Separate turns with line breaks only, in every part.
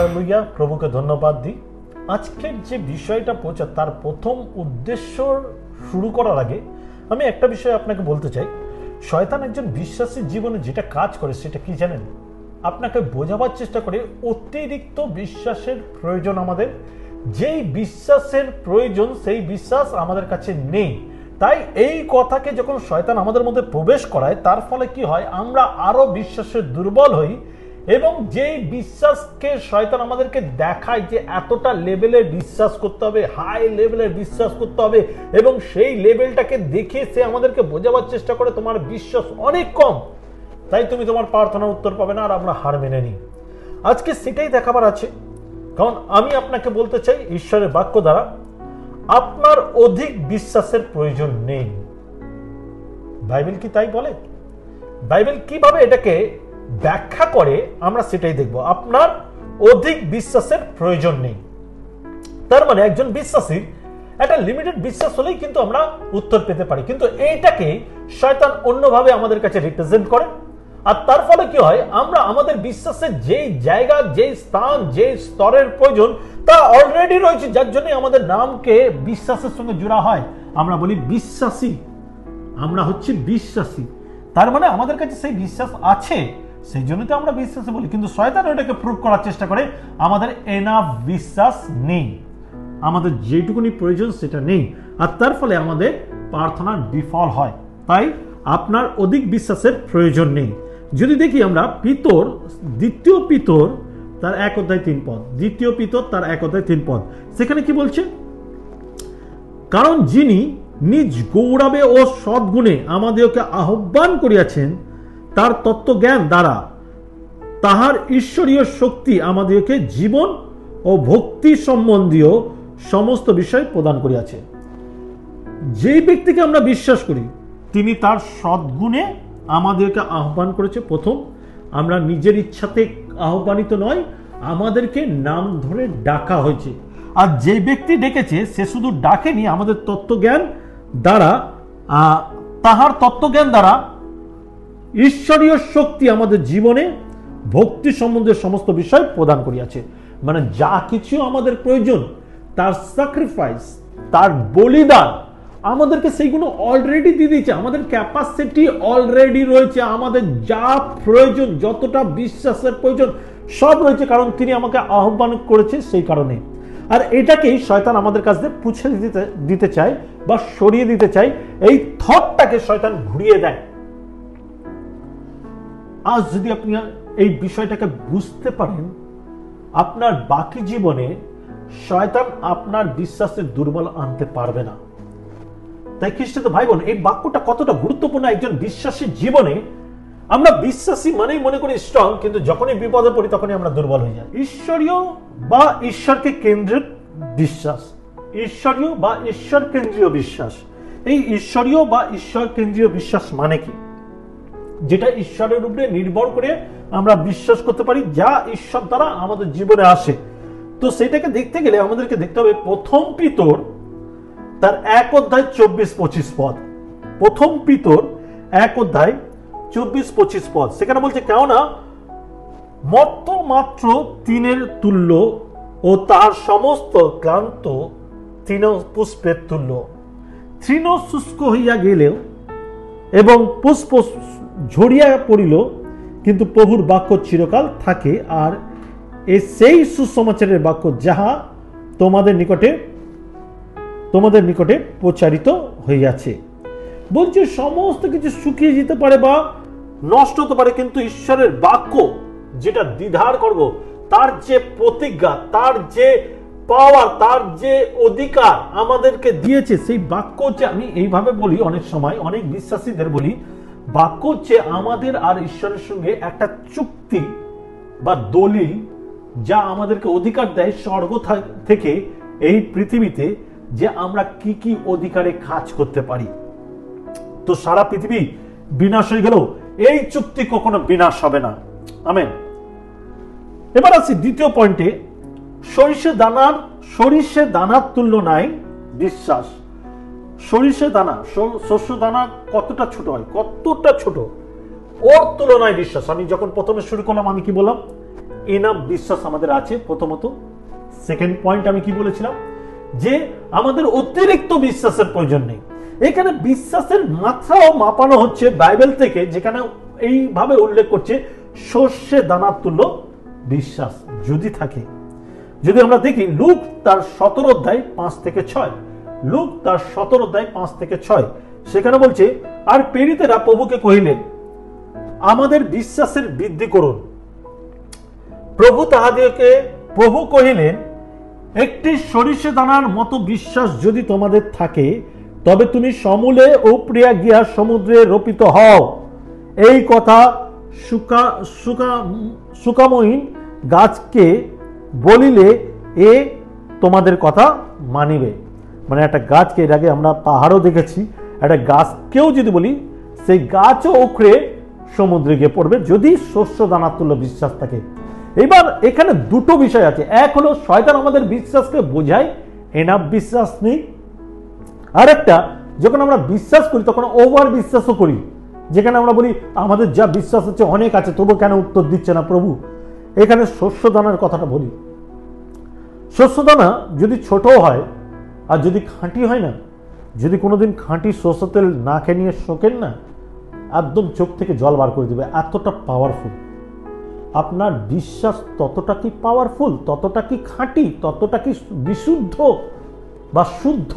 Hallelujah, প্রভুকে ধন্যবাদ দিই। আজকের যে বিষয়টা প্রচার তার প্রথম উদ্দেশ্য শুরু করার আগে আমি একটা বিষয় আপনাকে বলতে চাই। শয়তান একজন বিশ্বাসীর জীবনে যেটা কাজ করে সেটা কি জানেন? আপনাকে বোঝাবার চেষ্টা করে অতিরিক্ত বিশ্বাসের প্রয়োজন আমাদের। যেই বিশ্বাসের প্রয়োজন সেই বিশ্বাস আমাদের কাছে নেই। তাই এই কথাকে যখন শয়তান আমাদের মধ্যে প্রবেশ করায় তার ফলে কি হয়, আমরা আরো বিশ্বাসের দুর্বল হই এবং যেই বিশ্বাসকে শয়তান আমাদেরকে দেখায় যে এতটা লেভেলের বিশ্বাস করতে হবে, হাই লেভেলের বিশ্বাস করতে হবে, এবং সেই লেভেলটাকে দেখে সে আমাদেরকে বোঝাবার চেষ্টা করে তোমার বিশ্বাস অনেক কম, তাই তুমি তোমার প্রার্থনার উত্তর পাবে না, আর আমরা হার মেনে নিই। আজকে সেটাই দেখাবার আছে। কারণ আমি আপনাকে বলতে চাই ঈশ্বরের বাক্য দ্বারা আপনার অধিক বিশ্বাসের প্রয়োজন নেই। বাইবেল কি তাই বলে? বাইবেল কিভাবে এটাকে ব্যাখ্যা করে আমরা সেটাই দেখব। আপনার অধিক বিশ্বাসের প্রয়োজন নেই, তার মানে একজন বিশ্বাসীর একটা লিমিটেড বিশ্বাস হলেই কিন্তু আমরা উত্তর পেতে পারি, কিন্তু এইটাকে শয়তান অন্যভাবে আমাদের কাছে রিপ্রেজেন্ট করে। আর তার ফলে কি হয়, আমরা আমাদের বিশ্বাসের যেই জায়গা, যেই স্থান, যেই স্তরের প্রয়োজন তা অলরেডি রয়েছে, যার জন্য আমাদের নামকে বিশ্বাসের সঙ্গে জোড়া হয়। আমরা বলি বিশ্বাসী, আমরা হচ্ছে বিশ্বাসী, তার মানে আমাদের কাছে সেই বিশ্বাস আছে, সেই জন্য তো আমরা বিশ্বাসী বলি। কিন্তু শয়তান ওটাকে প্রুভ করার চেষ্টা করে আমাদের এনাফ বিশ্বাস নেই, আমাদের যেটুকুনি প্রয়োজন সেটা নেই, আর তার ফলে আমাদের প্রার্থনা বিফল হয়। তাই আপনার অধিক বিশ্বাসের প্রয়োজন নেই। যদি দেখি আমরা পিতর, দ্বিতীয় পিতর তার 1:3 পদ, দ্বিতীয় পিতর তার 1:3 পদ, সেখানে কি বলছে? কারণ যিনি নিজ গৌরবে ও সদ্গুণে আমাদেরকে আহ্বান করিয়াছেন, তার তত্ত্বজ্ঞান দ্বারা তাহার ঈশ্বরীয় শক্তি আমাদেরকে জীবন ও ভক্তি সম্বন্ধীয় সমস্ত বিষয় প্রদান করিয়াছে। যেই ব্যক্তিকে আমরা বিশ্বাস করি তিনি তার সদ্গুণে আমাদেরকে আহ্বান করেছে। প্রথম, আমরা নিজের ইচ্ছাতে আহ্বানিত নয়, আমাদেরকে নাম ধরে ডাকা হয়েছে। আর যে ব্যক্তি ডেকেছে সে শুধু ডাকেনি, আমাদের তত্ত্বজ্ঞান দ্বারা, তাহার তত্ত্বজ্ঞান দ্বারা ঈশ্বরীয় শক্তি আমাদের জীবনে ভক্তি সম্বন্ধে সমস্ত বিষয় প্রদান করিয়াছে। মানে যা কিছু আমাদের প্রয়োজন, তার স্যাক্রিফাইস, তার বলিদান, আমাদেরকে সেইগুলো অলরেডি দিয়ে দিয়েছে। আমাদের ক্যাপাসিটি অলরেডি রয়েছে, আমাদের যা প্রয়োজন, যতটা বিশ্বাসের প্রয়োজন সব রয়েছে, কারণ তিনি আমাকে আহ্বান করেছে সেই কারণে। আর এটাকেই শয়তান আমাদের কাছ থেকে পুছে দিতে চায় বা সরিয়ে দিতে চায়। এই থটটাকে শয়তান ঘুরিয়ে দেয়। আজ যদি আপনি এই বিষয়টাকে বুঝতে পারেন, আপনার বাকি জীবনে শয়তান আপনার বিশ্বাসের দুর্বল আনতে পারবে না। তাই খ্রিস্টান ভাই বোন, এই বাক্যটা কতটা গুরুত্বপূর্ণ একজন বিশ্বাসীর জীবনে। আমরা বিশ্বাসী মানেই মনে করি স্ট্রং, কিন্তু যখনই বিপদে পড়ি তখনই আমরা দুর্বল হয়ে যাই। ঈশ্বরীয় বা ঈশ্বরকে কেন্দ্রিক বিশ্বাস, ঈশ্বরীয় বা ঈশ্বর কেন্দ্রীয় বিশ্বাস। এই ঈশ্বরীয় বা ঈশ্বর কেন্দ্রীয় বিশ্বাস মানে কি? যেটা ঈশ্বরের উপরে নির্ভর করে আমরা বিশ্বাস করতে পারি, যা ঈশ্বর দ্বারা আমাদের জীবনে আসে। তো সেটাকে দেখতে গেলে আমাদেরকে দেখতে হবে প্রথম পিতর তার 1:24-25 পদ। প্রথম পিতর 1:24-25 পদ, সেখানে বলছে, কেননা মর্ত মাত্র তৃণের তুল্য ও তার সমস্ত ক্লান্ত তৃণপুষ্পের তুল্য। তৃণ শুষ্ক হইয়া গেলেও এবং পুষ্প ঝরিয়া পড়িল, কিন্তু প্রভুর বাক্য চিরকাল থাকে। আর সেই সুসমাচারের বাক্য যাহা তোমাদের নিকটে প্রচারিত হইয়াছে। বলছে সমস্ত কিছু শুকিয়ে যেতে পারে বা নষ্ট হতে পারে, কিন্তু ঈশ্বরের বাক্য যেটা দ্বিধার করব, তার যে প্রতিজ্ঞা, তার যে পাওয়ার, তার যে অধিকার আমাদেরকে দিয়েছে, সেই বাক্য হচ্ছে, আমি এইভাবে বলি অনেক সময় অনেক বিশ্বাসীদের বলি, বাক্য হচ্ছে আমাদের আর ঈশ্বরের সঙ্গে একটা চুক্তি বা দলিল, যা আমাদেরকে অধিকার দেয় স্বর্গ থেকে এই পৃথিবীতে, যে আমরা কি কি অধিকারে কাজ করতে পারি। তো সারা পৃথিবী বিনাশ হয়ে গেল, এই চুক্তি কখনো বিনাশ হবে না। আমেন। এবার আসি দ্বিতীয় পয়েন্টে, সরিষে দানার তুল্য নাই বিশ্বাস। সরিষে দানা, শস্য দানা কতটা ছোট হয়, কতটা ছোট, ওর তুলনায় বিশ্বাস। আমি যখন প্রথমে শুরু করলাম আমি কি বললাম? এনাফ বিশ্বাস আমাদের আছে প্রথমত। সেকেন্ড পয়েন্ট আমি কি বলেছিলাম, যে আমাদের অতিরিক্ত বিশ্বাসের প্রয়োজন নেই। এখানে বিশ্বাসের মাত্রাও মাপানো হচ্ছে বাইবেল থেকে, যেখানে এইভাবে উল্লেখ করছে সর্ষে দানার তুল্য বিশ্বাস যদি থাকে। যদি আমরা দেখি লুক তার 17 অধ্যায় 5 থেকে 6, লুক তার 17 অধ্যায় 5 থেকে 6, সেখানে বলছে, আর প্রেরিতেরা প্রভুকে কহিলেন, আমাদের বিশ্বাসের বৃদ্ধি করুন। প্রভু কহিলেন, একটি সরিষা দানার মতো বিশ্বাস যদি তোমাদের থাকে, তবে তুমি সমূলে উপড়িয়া গিয়া সমুদ্রে রোপিত হও। এই কথা সুকামহীন গাছকে বলিলে এ তোমাদের কথা মানিবে। মানে একটা গাছকে, এর আগে আমরা পাহাড়ও দেখেছি, একটা গাছকেও যদি বলি, সেই গাছও উখড়ে সমুদ্রে গিয়ে পড়বে যদি শস্য দানার তুল্য বিশ্বাস থাকে। এবার এখানে দুটো বিষয় আছে। এক হলো শয়তান আমাদের বিশ্বাসকে বোঝায় এনাফ বিশ্বাস নেই, আর একটা যখন আমরা বিশ্বাস করি তখন ওভার বিশ্বাসও করি, যেখানে আমরা বলি আমাদের যা বিশ্বাস হচ্ছে অনেক আছে, তবু কেন উত্তর দিচ্ছে না প্রভু। এখানে শস্য দানার কথাটা বলি। শস্য দানা যদি ছোট হয় আর যদি খাঁটি হয় না, যদি কোনোদিন খাঁটি সরষের তেল না খেয়ে নিয়ে শোকেন না, একদম চোখ থেকে জল বার করে দেবে, এতটা পাওয়ারফুল। আপনার বিশ্বাস ততটা কি পাওয়ারফুল, ততটা কি খাঁটি, ততটা কি বিশুদ্ধ বা শুদ্ধ?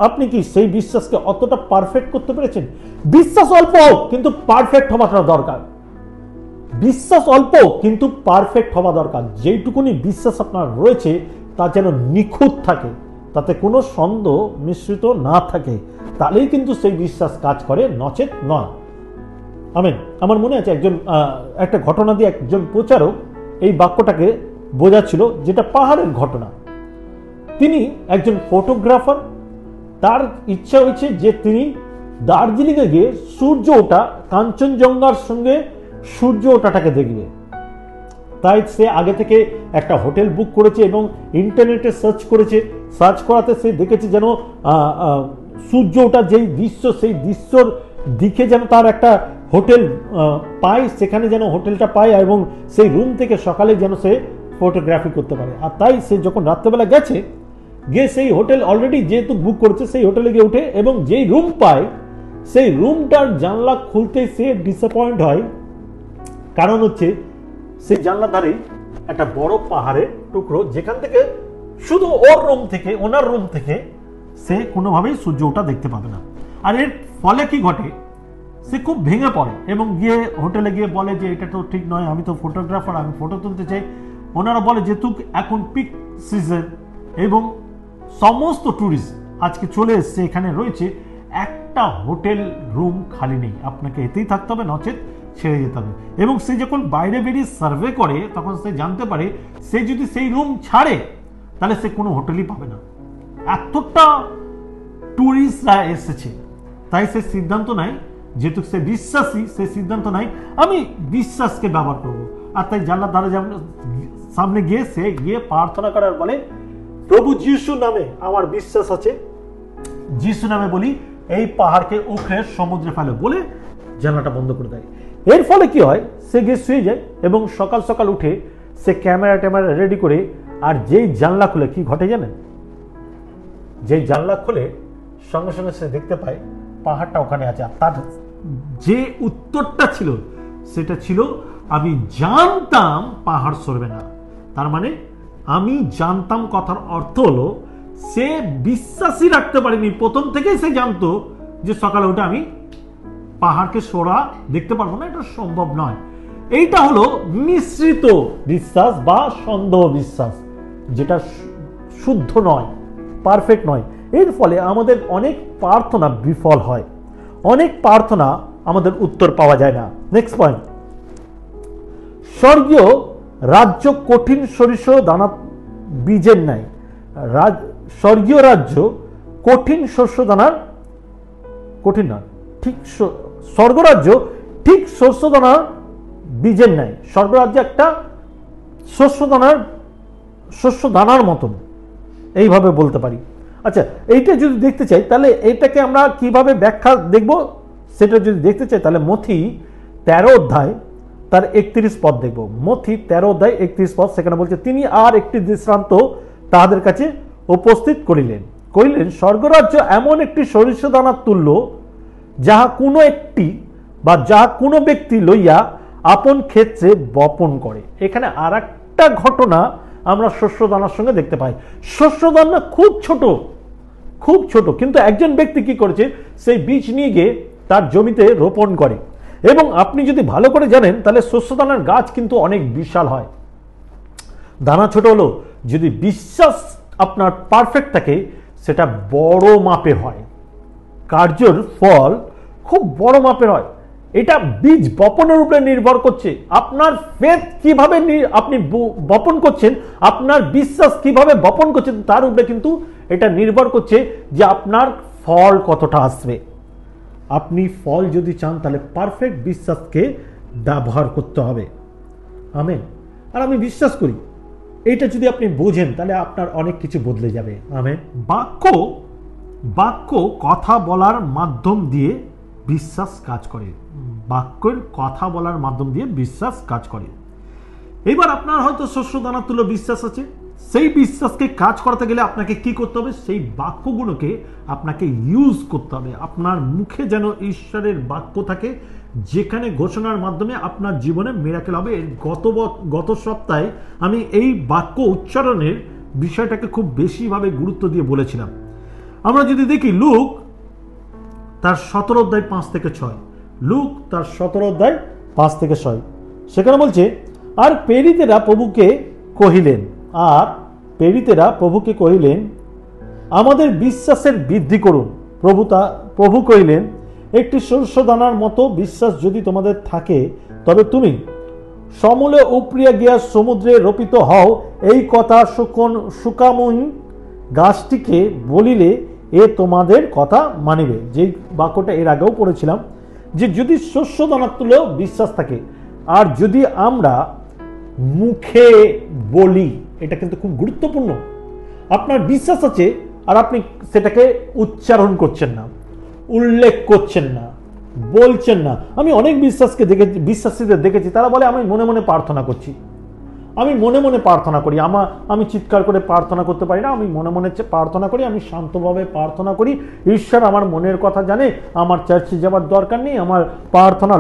আপনি কি সেই বিশ্বাসকে অতটা পারফেক্ট করতে পেরেছেন? বিশ্বাস অল্প কিন্তু পারফেক্ট হওয়াটা দরকার। বিশ্বাস অল্প কিন্তু পারফেক্ট হওয়া দরকার। যেইটুকুনি বিশ্বাস আপনার রয়েছে তা যেন নিখুঁত থাকে, তাতে কোনো সন্দেহ মিশ্রিত না থাকে, তাহলেই কিন্তু সেই বিশ্বাস কাজ করে, নচেত নয়। আমেন। আমার মনে আছে একটা ঘটনা দিয়ে একজন প্রচারক এই বাক্যটাকে বোঝাচ্ছিল, যেটা পাহাড়ের ঘটনা। তিনি একজন ফটোগ্রাফার, তার ইচ্ছা হয়েছে যে তিনি দার্জিলিংয়ে গিয়ে সূর্য ওঠা, কাঞ্চনজঙ্ঘার সঙ্গে সূর্য ওঠাটাকে দেখবে। তাই সে আগে থেকে একটা হোটেল বুক করেছে এবং ইন্টারনেটে সার্চ করেছে। সার্চ করাতে সে দেখেছে যেন সূর্য ওঠা যেই দৃশ্য, সেই দৃশ্যর দিকে যেন তার একটা হোটেল পায়, সেখানে যেন হোটেলটা পায় এবং সেই রুম থেকে সকালে যেন সে ফটোগ্রাফি করতে পারে। আর তাই সে যখন রাত্রেবেলা গেছে, গিয়ে সেই হোটেল অলরেডি যেহেতু বুক করেছে, সেই হোটেলে গিয়ে উঠে এবং যেই রুম পায়, সেই রুমটার জানলা খুলতে সে ডিসঅ্যাপয়েন্ট হয়। কারণ হচ্ছে সেই জানলার ধারে একটা বড় পাহাড়ের টুকরো, যেখান থেকে শুধু ওনার রুম থেকে সে কোনোভাবেই সূর্য ওঠা দেখতে পাবে না। আর এর ফলে কি ঘটে, সে খুব ভেঙে পড়ে এবং গিয়ে হোটেলে গিয়ে বলে যে এটা তো ঠিক নয়, আমি তো ফটোগ্রাফার, আমি ফটো তুলতে চাই। ওনারা বলে যেহেতু এখন পিক সিজন এবং সমস্ত ট্যুরিস্ট আজকে চলে এসছে, এখানে রয়েছে, একটা হোটেল রুম খালি নেই, আপনাকে এতেই থাকতে হবে, নচেত ছেড়ে যেতে হবে। এবং সে যখন বাইরে বেরিয়ে সার্ভে করে তখন সে জানতে পারে সে যদি সেই রুম ছাড়ে তাহলে সে কোনো হোটেলই পাবে না, এতটা ট্যুরিস্টরা এসেছে। তাই সে সিদ্ধান্ত নেয়, যেহেতু সে বিশ্বাসী, সে সিদ্ধান্ত নেয় আমি বিশ্বাসকে ব্যবহার করব। আর তাই জানলার ধারে সামনে গিয়ে সে গিয়ে প্রার্থনা করার বলে, প্রভু যিশু নামে আমার বিশ্বাস আছে, যিশু নামে বলি এই পাহাড়কে উখড়ে সমুদ্রে ফেলে, বলে জানলাটা বন্ধ করে দেয়। এর ফলে কি হয়, সে গিয়ে শুয়ে যায় এবং সকাল সকাল উঠে সে ক্যামেরা রেডি করে, আর যেই জানলা খুলে কি ঘটে জানেন, যেই জানলা খুলে সঙ্গে সঙ্গে সে দেখতে পায় পাহাড়টা ওখানে আছে। আর তার যে উত্তরটা ছিল সেটা ছিল, আমি জানতাম পাহাড় সরবে না। তার মানে আমি জানতাম কথার অর্থ হলো সে বিশ্বাসই রাখতে পারেনি, প্রথম থেকেই সে জানতো যে সকালে উঠে আমি পাহাড়কে সরা দেখতে পারবো না, এটা সম্ভব নয়। এইটা হলো মিশ্রিত বিশ্বাস বা সন্দেহ বিশ্বাস, যেটা শুদ্ধ নয়, পারফেক্ট নয়। এর ফলে আমাদের অনেক প্রার্থনা বিফল হয়, অনেক প্রার্থনা আমাদের উত্তর পাওয়া যায় না। নেক্সট পয়েন্ট, স্বর্গীয় রাজ্য কঠিন সরিষ দানা বীজের ন্যায়। স্বর্গীয় রাজ্য কঠিন শস্য দানার, কঠিন না, ঠিক স্বর্গরাজ্য ঠিক শস্য দানার বীজের ন্যায়। স্বর্গরাজ্য একটা শস্য দানার মতন, এইভাবে বলতে পারি। আচ্ছা, এইটা যদি দেখতে চাই তাহলে এইটাকে আমরা কিভাবে ব্যাখ্যা দেখব, সেটা যদি দেখতে চাই তাহলে মথি 13 অধ্যায় তার 31 পদ দেখব। মথি 13 অধ্যায় 31 পদ, সেখানে বলছে, তিনি আর একটি দৃষ্টান্ত তাহাদের কাছে উপস্থিত করিলেন, স্বর্গরাজ্য এমন একটি সরিষ দানার তুল্য, যাহা কোনো একটি বা যাহা কোনো ব্যক্তি লইয়া আপন ক্ষেত্রে বপন করে। এখানে আর একটা ঘটনা আমরা শস্য দানার সঙ্গে দেখতে পাই। শস্য দানা খুব ছোট, কিন্তু একজন ব্যক্তি কি করেছে, সেই বীজ নিয়ে গিয়ে তার জমিতে রোপণ করে। এবং আপনি যদি ভালো করে জানেন তাহলে শস্য দানার গাছ কিন্তু অনেক বিশাল হয়। দানা ছোট হলো, যদি বিশ্বাস আপনার পারফেক্ট থাকে সেটা বড় মাপের হয়, কার্যের ফল খুব বড় মাপের হয়। এটা বীজ বপনের উপরে নির্ভর করছে। আপনার ফেথ কিভাবে আপনি বপন করছেন, আপনার বিশ্বাস কিভাবে বপন করছেন, তার উপরে কিন্তু এটা নির্ভর করছে যে আপনার ফল কতটা আসবে। আপনি ফল যদি চান তাহলে পারফেক্ট বিশ্বাসকে ব্যবহার করতে হবে। আমেন। আর আমি বিশ্বাস করি এইটা যদি আপনি বোঝেন তাহলে আপনার অনেক কিছু বদলে যাবে। আমেন। বাক্য কথা বলার মাধ্যম দিয়ে বিশ্বাস কাজ করে। বাক্যের কথা বলার মাধ্যম দিয়ে বিশ্বাস কাজ করে। এবার আপনার হয়তো শস্য দানার তুল্য বিশ্বাস আছে, সেই বিশ্বাসকে কাজ করাতে গেলে আপনাকে কি করতে হবে, সেই বাক্যগুলোকে আপনাকে ইউজ করতে হবে। আপনার মুখে যেন ঈশ্বরের বাক্য থাকে, যেখানে ঘোষণার মাধ্যমে আপনার জীবনে মিরাকেল হবে। গত সপ্তাহে আমি এই বাক্য উচ্চারণের বিষয়টাকে খুব বেশিভাবে গুরুত্ব দিয়ে বলেছিলাম। আমরা যদি দেখি লুক তার 17 অধ্যায় 5 থেকে 6, লুক তার 17 অধ্যায় 5 থেকে 6, সেখানে বলছে, আর প্রেরিতেরা প্রভুকে কহিলেন, আমাদের বিশ্বাসের বৃদ্ধি করুন। প্রভু কহিলেন, একটি শস্য দানার মতো বিশ্বাস যদি তোমাদের থাকে, তবে তুমি সমূলে উপড়িয়া গিয়া সমুদ্রে রোপিত হও, এই কথা শুকামুন গাছটিকে বলিলে এ তোমাদের কথা মানিবে। যে বাক্যটা এর আগেও পড়েছিলাম, যে যদি শস্য দানার তুলেও বিশ্বাস থাকে, আর যদি আমরা মুখে বলি, এটা কিন্তু খুব গুরুত্বপূর্ণ। আপনার বিশ্বাস আছে আর আপনি সেটাকে উচ্চারণ করছেন না, উল্লেখ করছেন না, বলছেন না। আমি অনেক বিশ্বাসীদের দেখেছি, তারা বলে আমি মনে মনে প্রার্থনা করছি, আমি মনে মনে প্রার্থনা করি, আমি চিৎকার করে প্রার্থনা করতে পারি না, আমি মনে মনে প্রার্থনা করি, আমি শান্তভাবে প্রার্থনা করি, ঈশ্বর আমার মনের কথা জানে, আমার চার্চে যাওয়ার দরকার নেই, আমার প্রার্থনা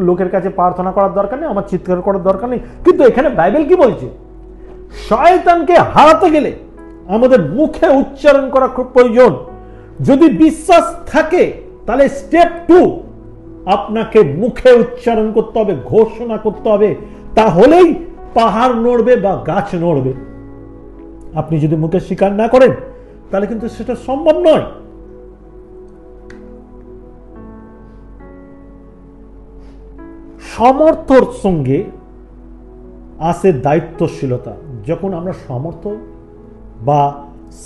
লোকের কাছে প্রার্থনা করার দরকার নেই, আমার চিৎকার করার দরকার নেই। কিন্তু এখানে বাইবেল কি বলছে, শয়তানকে হারাতে গেলে আমাদের মুখে উচ্চারণ করা খুব প্রয়োজন। যদি বিশ্বাস থাকে তাহলে স্টেপ 2, আপনাকে মুখে উচ্চারণ করতে হবে, ঘোষণা করতে হবে, তাহলেই পাহাড় নড়বে বা গাছ নড়বে। আপনি যদি মুখে স্বীকার না করেন তাহলে কিন্তু সেটা সম্ভব নয়। সমর্থর সঙ্গে আসে দায়িত্বশীলতা। যখন আমরা সমর্থ বা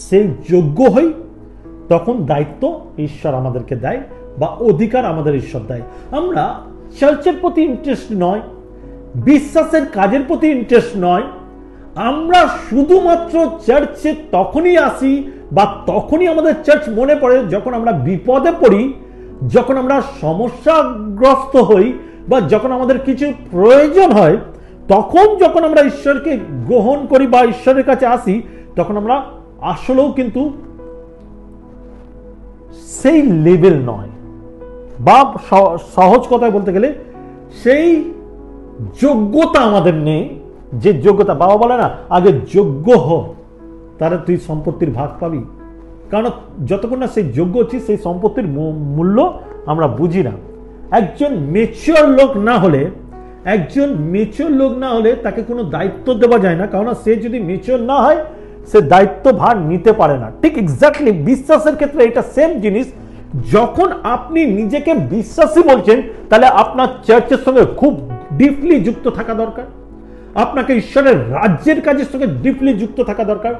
সেই যোগ্য হই, তখন দায়িত্ব ঈশ্বর আমাদেরকে দেয় বা অধিকার আমাদের ঈশ্বর দেয়। আমরা চার্চের প্রতি ইন্টারেস্ট নয়, বিশ্বাসের কাজের প্রতি ইন্টারেস্ট নয়, আমরা শুধুমাত্র চার্চে তখনই আসি বা তখনই আমাদের চার্চ মনে পড়ে যখন আমরা বিপদে পড়ি, যখন আমরা সমস্যাগ্রস্ত হই বা যখন আমাদের কিছু প্রয়োজন হয়, তখন যখন আমরা ঈশ্বরকে গ্রহণ করি বা ঈশ্বরের কাছে আসি, তখন আমরা আসলেও কিন্তু সেই লেভেল নয়, বা সহজ কথায় বলতে গেলে সেই যোগ্যতা আমাদের নেই। যে যোগ্যতা, বাবা বলে না, আগে যোগ্য হ, তাহলে তুই সম্পত্তির ভাগ পাবি। কারণ যতক্ষণ না সেই যোগ্য হচ্ছি, সেই সম্পত্তির মূল্য আমরা বুঝি না। একজন মেচিওর লোক না হলে তাকে কোনো দায়িত্ব দেওয়া যায় না, কারণ সে যদি মেচিওর না হয় সে দায়িত্ব ভার নিতে পারে না। ঠিক এক্স্যাক্টলি বিশ্বাসের ক্ষেত্রে এটা সেম জিনিস। যখন আপনি নিজেকে বিশ্বাসী বলছেন, তাহলে আপনার চার্চের সঙ্গে খুব ডিপলি যুক্ত থাকা দরকার, আপনাকে ঈশ্বরের রাজ্যের কাজের সঙ্গে ডিপলি যুক্ত থাকা দরকার,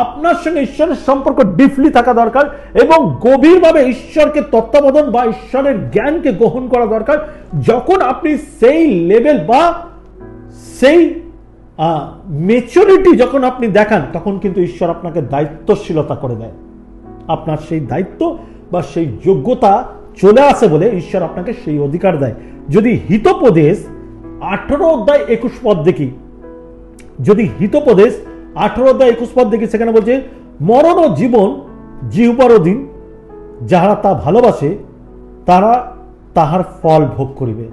আপনার সঙ্গে ঈশ্বরের সম্পর্ক ডিপলি থাকা দরকার, এবং গভীরভাবে ঈশ্বরকে তত্ত্বাবধান বা ঈশ্বরের জ্ঞানকে গ্রহণ করা দরকার। যখন আপনি সেই লেভেল বা সেই ম্যাচুরিটি যখন আপনি দেখান, তখন কিন্তু ঈশ্বর আপনাকে দায়িত্বশীলতা করে দেয়। আপনার সেই দায়িত্ব বা সেই যোগ্যতা চলে আসে বলে ঈশ্বর আপনাকে সেই অধিকার দেয়। যদি হিতোপদেশ 18:21 দেখি, যদি হিতোপদেশ 18:21 দেখি, সেখানে বলছে মরণ ও জীবন জিহ্বার অধীন, যাহারা তা ভালোবাসে তারা তাহার ফল ভোগ করিবে।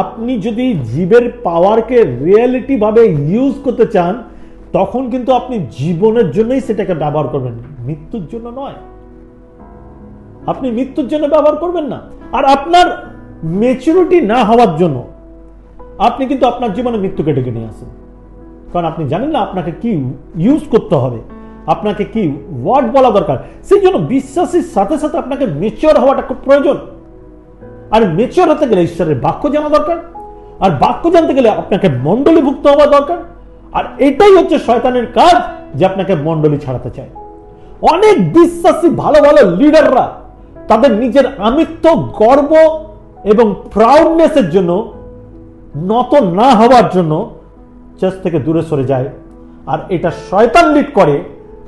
আপনি যদি জীবের পাওয়ারকে রিয়েলিটি ভাবে ইউজ করতে চান, তখন কিন্তু আপনি জীবনের জন্যই সেটাকে ব্যবহার করবেন, মৃত্যুর জন্য নয়। আপনি মৃত্যুর জন্য ব্যবহার করবেন না। আর আপনার ম্যাচুরিটি না হওয়ার জন্য আপনি কিন্তু আপনার জীবনে মৃত্যুকে ডেকে নিয়ে আসেন, কারণ আপনি জানেন না আপনাকে কি ইউজ করতে হবে, আপনাকে কি ওয়ার্ড বলা দরকার। সেই জন্য বিশ্বাসীর সাথে সাথে আপনাকে ম্যাচিওর হওয়াটা খুব প্রয়োজন। আর ম্যাচিওর হতে গেলে ঈশ্বরের বাক্য জানা দরকার, আর বাক্য জানতে গেলে আপনাকে মণ্ডলীভুক্ত হওয়া দরকার। আর এটাই হচ্ছে শয়তানের কাজ, যে আপনাকে মণ্ডলী ছাড়াতে চায়। অনেক বিশ্বাসী ভালো ভালো লিডাররা তাদের নিজের আমিত্ব, গর্ব এবং প্রাউডনেসের জন্য, নত না হওয়ার জন্য চার্চ থেকে দূরে সরে যায়। আর এটা শয়তান লিড করে,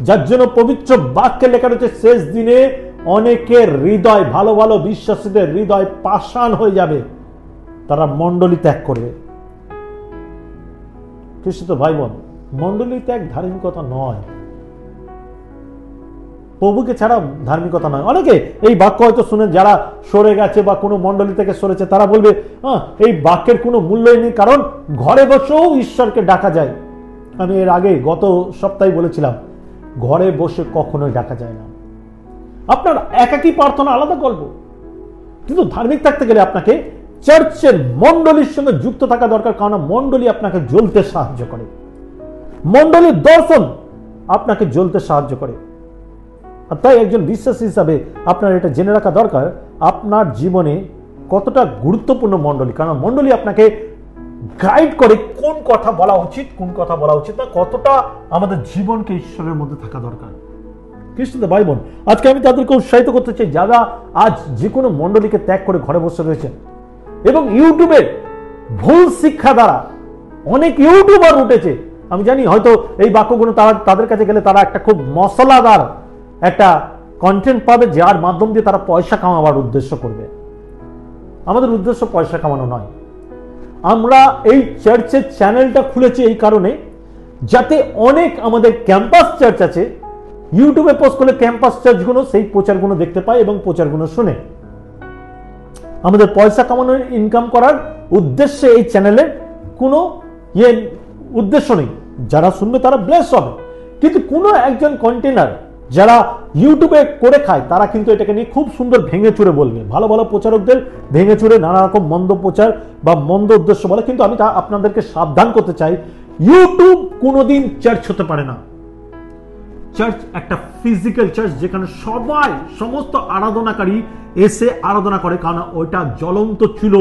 যার জন্য পবিত্র বাক্যে লেখা রয়েছে শেষ দিনে অনেকের হৃদয়, ভালো ভালো বিশ্বাসীদের হৃদয় পাষাণ হয়ে যাবে, তারা মণ্ডলী ত্যাগ করবে। খ্রিস্ট ভাই বোন, মণ্ডলী ত্যাগ ধার্মিকতা নয়, প্রভুকে ছাড়া ধার্মিকতা নয়। অনেকে এই বাক্য হয়তো শুনে যারা সরে গেছে বা কোনো মণ্ডলী থেকে সরেছে, তারা বলবে এই বাক্যের কোনো মূল্যই নেই, কারণ ঘরে বসেও ঈশ্বরকে ডাকা যায়। আমি এর আগে গত সপ্তাহে বলেছিলাম, ঘরে বসে কখনোই ডাকা যায় না। আপনার একাকী প্রার্থনা আলাদা গল্প, কিন্তু ধার্মিক থাকতে গেলে আপনাকে চার্চের মণ্ডলীর সঙ্গে যুক্ত থাকা দরকার, কারণ মণ্ডলী আপনাকে জ্বলতে সাহায্য করে, মণ্ডলীর দর্শন আপনাকে জ্বলতে সাহায্য করে। আর তাই একজন বিশ্বাসী হিসাবে আপনার এটা জেনে রাখা দরকার, আপনার জীবনে কতটা গুরুত্বপূর্ণ মণ্ডলী, কারণ মণ্ডলী আপনাকে গাইড করে কোন কথা বলা উচিত, কোন কথা বলা উচিত না, কতটা আমাদের জীবনকে ঈশ্বরের মধ্যে থাকা দরকার। খ্রিস্ট ভাই বোন, আজকে আমি তাদেরকে উৎসাহিত করতে চাই যারা আজ যে কোনো মণ্ডলীকে ত্যাগ করে ঘরে বসে রয়েছেন, এবং ইউটিউবে ভুল শিক্ষা দ্বারা অনেক ইউটিউবার উঠেছে। আমি জানি হয়তো এই বাক্যগুলো তাদের কাছে গেলে তারা একটা খুব মশলাদার একটা কন্টেন্ট পাবে, যার মাধ্যম দিয়ে তারা পয়সা কামাবার উদ্দেশ্য করবে। আমাদের উদ্দেশ্য পয়সা কামানো নয়। আমরা এই চার্চের চ্যানেলটা খুলেছি এই কারণে, যাতে অনেক আমাদের ক্যাম্পাস চার্চ আছে, ইউটিউবে পোস্ট করলে ক্যাম্পাস চার্চগুলো সেই প্রচারগুলো দেখতে পায় এবং প্রচারগুলো শুনে। আমাদের পয়সা কামানোর, ইনকাম করার উদ্দেশ্যে এই চ্যানেলের কোনো উদ্দেশ্য নেই। যারা শুনবে তারা ব্লেস হবে, কিন্তু কোনো একজন কন্টেনার যারা ইউটিউবে করে খায়, তারা কিন্তু এটাকে নিয়ে খুব সুন্দর ভেঙে চুরে বলবে। ভালো ভালো প্রচারকদের ভেঙে চুরে নানা রকম মন্দ প্রচার বা মন্দ উদ্দেশ্য বলে। কিন্তু আমি তা আপনাদেরকে সাবধান করতে চাই, ইউটিউব কোনোদিন চার্চ হতে পারে না। চার্চ একটা ফিজিক্যাল চার্চ, যেখানে সবাই, সমস্ত আরাধনাকারী এসে আরাধনা করে, কারণ ওইটা জ্বলন্ত ছিল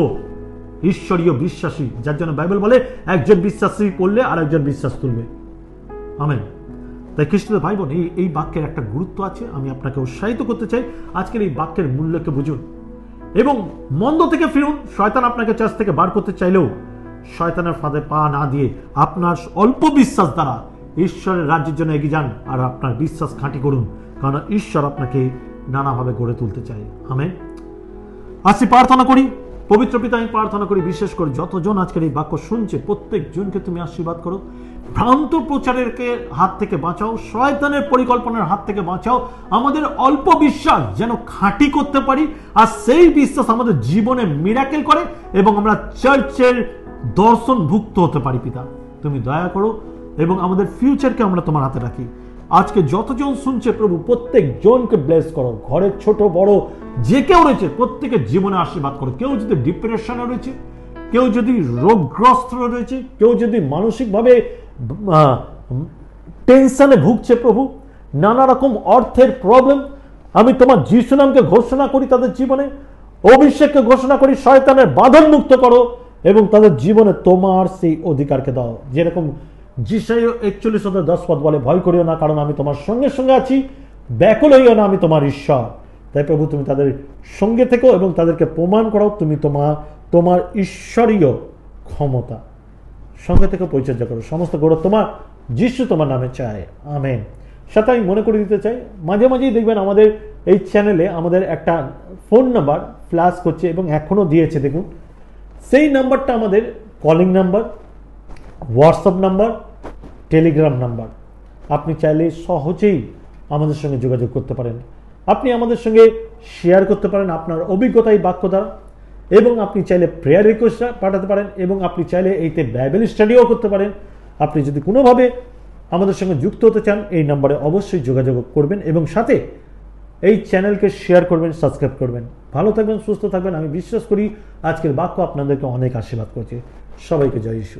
ঈশ্বরীয় বিশ্বাসী, যার জন্য বাইবেল বলে একজন বিশ্বাসী করলে আর একজন বিশ্বাস তুলবে। আমেন। তাই খ্রিস্ট ভাই বোন, এই বাক্যের একটা গুরুত্ব আছে। আমি আপনাকে উৎসাহিত করতে চাই, আজকের এই বাক্যের মূল্যকে বুঝুন এবং মন্দ থেকে ফিরুন। শয়তান আপনাকে চার্চ থেকে বার করতে চাইলেও শয়তানের ফাঁদে পা না দিয়ে আপনার অল্প বিশ্বাস দ্বারা ঈশ্বরের রাজ্যের জন্য এগিয়ে যান, আর আপনার বিশ্বাস খাঁটি করুন, কারণ ঈশ্বর আপনাকে নানাভাবে গড়ে তুলতে চায়। আমেন। আসি প্রার্থনা করি। পবিত্র পিতা, আমি প্রার্থনা করি বিশেষ করে যতজন আজকের এই বাক্য শুনছে, প্রত্যেক জনকে তুমি আশীর্বাদ করো। ভ্রান্ত প্রচারের হাত থেকে বাঁচাও, শয়তানের পরিকল্পনার হাত থেকে বাঁচাও। আমাদের অল্প বিশ্বাস যেন খাঁটি করতে পারি, আর সেই বিশ্বাস আমাদের জীবনে মিরাকেল করে এবং আমরা চার্চের দর্শনভুক্ত হতে পারি। পিতা, তুমি দয়া করো এবং আমাদের ফিউচারকে আমরা তোমার হাতে রাখি। আজকে যতজন শুনছে প্রভু, প্রত্যেক জনকে ব্লেস করো। ঘরের ছোট বড় যে কেউ রয়েছে, প্রত্যেকের জীবনে আশীর্বাদ করো। কেউ যদি ডিপ্রেশনে রয়েছে, কেউ যদি রোগগ্রস্ত রয়েছে, কেউ যদি মানসিকভাবে টেনশনে ভুগছে, প্রভু নানা রকম অর্থের প্রবলেম, আমি তোমার যিশু নামকে ঘোষণা করি তাদের জীবনে, অভিষেককে ঘোষণা করি, শয়তানের বাঁধন মুক্ত করো এবং তাদের জীবনে তোমার সেই অধিকারকে দাও। যেরকম যিশাই 41:10 বলে, ভয় করিও না, কারণ আমি তোমার সঙ্গে সঙ্গে আছি, ব্যাকুল হইও না, আমি তোমার ঈশ্বর। তাই প্রভু, তুমি তাদের সঙ্গে থেকো এবং তাদেরকে প্রমাণ করো তুমি তোমার ঈশ্বরীয় ক্ষমতা সঙ্গে থেকে পরিচর্যা করো। সমস্ত গৌরব তোমার, যিশু তোমার নামে চায়। আমেন। সাথে আমি মনে করে দিতে চাই, মাঝে মাঝেই দেখবেন আমাদের এই চ্যানেলে আমাদের একটা ফোন নাম্বার ফ্ল্যাশ করছে এবং এখনো দিয়েছে। দেখুন, সেই নাম্বারটা আমাদের calling number, WhatsApp number, Telegram number. আপনি চাইলে সহজেই আমাদের সঙ্গে যোগাযোগ করতে পারেন। আপনি আমাদের সঙ্গে শেয়ার করতে পারেন আপনার অভিজ্ঞতায় বাক্য দ্বারা, এবং আপনি চাইলে প্রেয়ার রিকোয়েস্ট পাঠাতে পারেন, এবং আপনি চাইলে এইতে বাইবেল স্টাডিও করতে পারেন। আপনি যদি কোনোভাবে আমাদের সঙ্গে যুক্ত হতে চান এই নাম্বারে অবশ্যই যোগাযোগ করবেন, এবং সাথে এই চ্যানেলকে শেয়ার করবেন, সাবস্ক্রাইব করবেন। ভালো থাকবেন, সুস্থ থাকবেন। আমি বিশ্বাস করি আজকের বাক্য আপনাদেরকে অনেক আশীর্বাদ করছে। সবাইকে জয় যিশু।